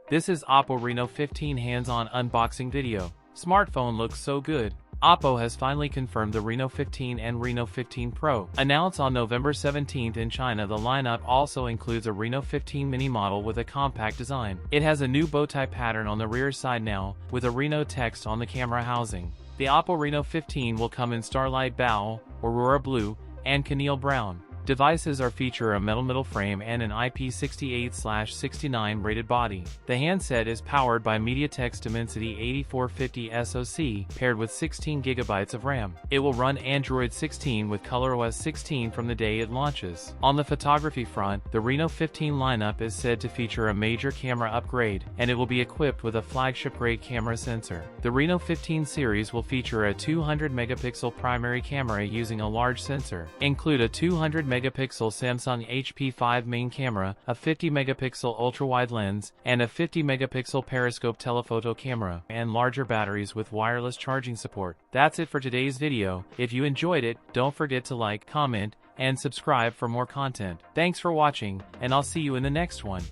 This is Oppo Reno 15 hands-on unboxing video. Smartphone looks so good. Oppo has finally confirmed the Reno 15 and Reno 15 Pro. Announced on November 17 in China, the lineup also includes a Reno 15 mini model with a compact design. It has a new bowtie pattern on the rear side now, with a Reno text on the camera housing. The Oppo Reno 15 will come in Starlight Bow, Aurora Blue, and Chenille Brown. Devices feature a metal middle frame and an IP68/69 rated body. The handset is powered by MediaTek's Dimensity 8450 SoC, paired with 16 GB of RAM. It will run Android 16 with ColorOS 16 from the day it launches. On the photography front, the Reno 15 lineup is said to feature a major camera upgrade, and it will be equipped with a flagship-grade camera sensor. The Reno 15 series will feature a 200-megapixel primary camera using a large sensor, include a 200-megapixel Samsung HP5 main camera, a 50-megapixel ultra-wide lens, and a 50-megapixel periscope telephoto camera, and larger batteries with wireless charging support. That's it for today's video. If you enjoyed it, don't forget to like, comment, and subscribe for more content. Thanks for watching, and I'll see you in the next one.